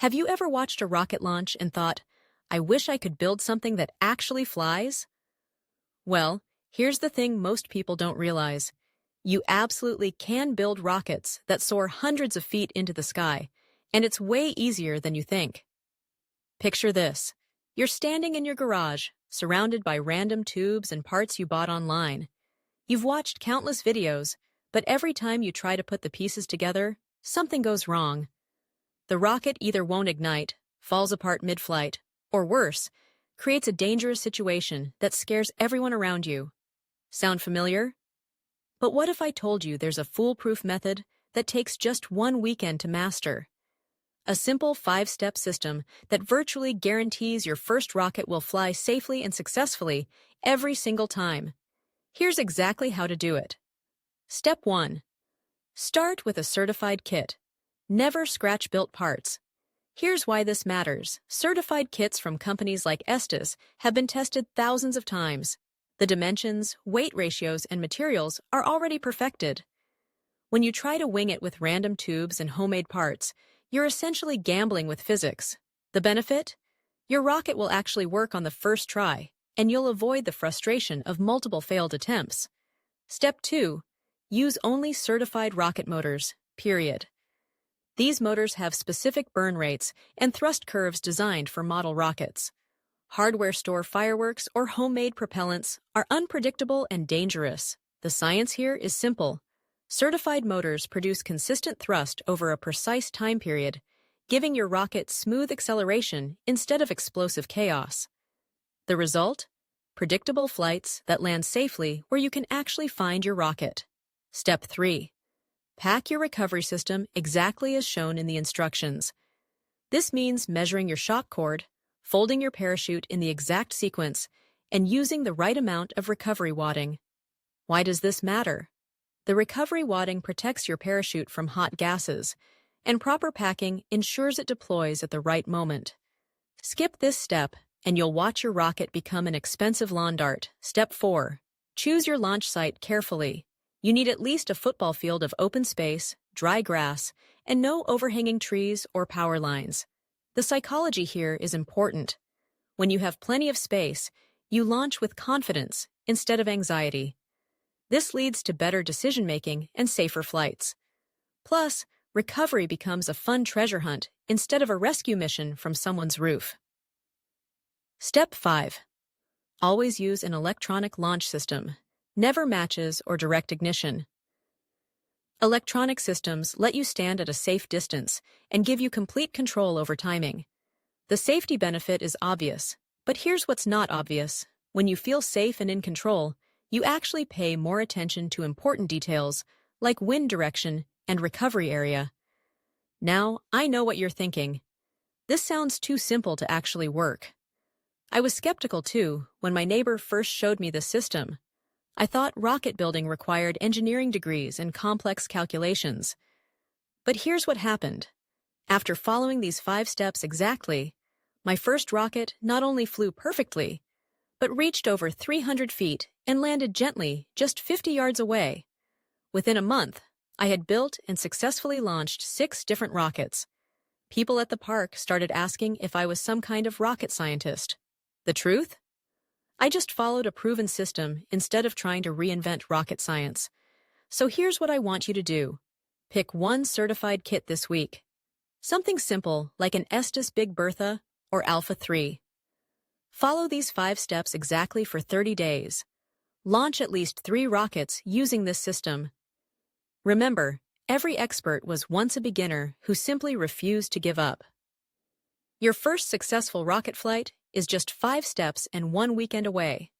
Have you ever watched a rocket launch and thought, I wish I could build something that actually flies? Well, here's the thing most people don't realize. You absolutely can build rockets that soar hundreds of feet into the sky, and it's way easier than you think. Picture this. You're standing in your garage, surrounded by random tubes and parts you bought online. You've watched countless videos, but every time you try to put the pieces together, something goes wrong. The rocket either won't ignite, falls apart mid-flight, or worse, creates a dangerous situation that scares everyone around you. Sound familiar? But what if I told you there's a foolproof method that takes just one weekend to master? A simple 5-step system that virtually guarantees your first rocket will fly safely and successfully every single time. Here's exactly how to do it. Step 1. Start with a certified kit. Never scratch built parts. Here's why this matters. Certified kits from companies like Estes have been tested thousands of times. The dimensions, weight ratios, and materials are already perfected. When you try to wing it with random tubes and homemade parts, you're essentially gambling with physics. The benefit? Your rocket will actually work on the first try, and you'll avoid the frustration of multiple failed attempts. Step 2. Use only certified rocket motors, period. These motors have specific burn rates and thrust curves designed for model rockets. Hardware store fireworks or homemade propellants are unpredictable and dangerous. The science here is simple. Certified motors produce consistent thrust over a precise time period, giving your rocket smooth acceleration instead of explosive chaos. The result? Predictable flights that land safely where you can actually find your rocket. Step 3. Pack your recovery system exactly as shown in the instructions. This means measuring your shock cord, folding your parachute in the exact sequence, and using the right amount of recovery wadding. Why does this matter? The recovery wadding protects your parachute from hot gases, and proper packing ensures it deploys at the right moment. Skip this step, and you'll watch your rocket become an expensive lawn dart. Step 4. Choose your launch site carefully. You need at least a football field of open space, dry grass, and no overhanging trees or power lines. The psychology here is important. When you have plenty of space, you launch with confidence instead of anxiety. This leads to better decision-making and safer flights. Plus, recovery becomes a fun treasure hunt instead of a rescue mission from someone's roof. Step 5. Always use an electronic launch system. Never matches or direct ignition. Electronic systems let you stand at a safe distance and give you complete control over timing. The safety benefit is obvious, but here's what's not obvious. When you feel safe and in control, you actually pay more attention to important details like wind direction and recovery area. Now, I know what you're thinking. This sounds too simple to actually work. I was skeptical too when my neighbor first showed me the system. I thought rocket building required engineering degrees and complex calculations. But here's what happened. After following these 5 steps exactly, my first rocket not only flew perfectly, but reached over 300 feet and landed gently just 50 yards away. Within a month, I had built and successfully launched 6 different rockets. People at the park started asking if I was some kind of rocket scientist. The truth? I just followed a proven system instead of trying to reinvent rocket science. So here's what I want you to do. Pick one certified kit this week. Something simple like an Estes Big Bertha or Alpha 3. Follow these 5 steps exactly for 30 days. Launch at least 3 rockets using this system. Remember, every expert was once a beginner who simply refused to give up. Your first successful rocket flight is just 5 steps and 1 weekend away.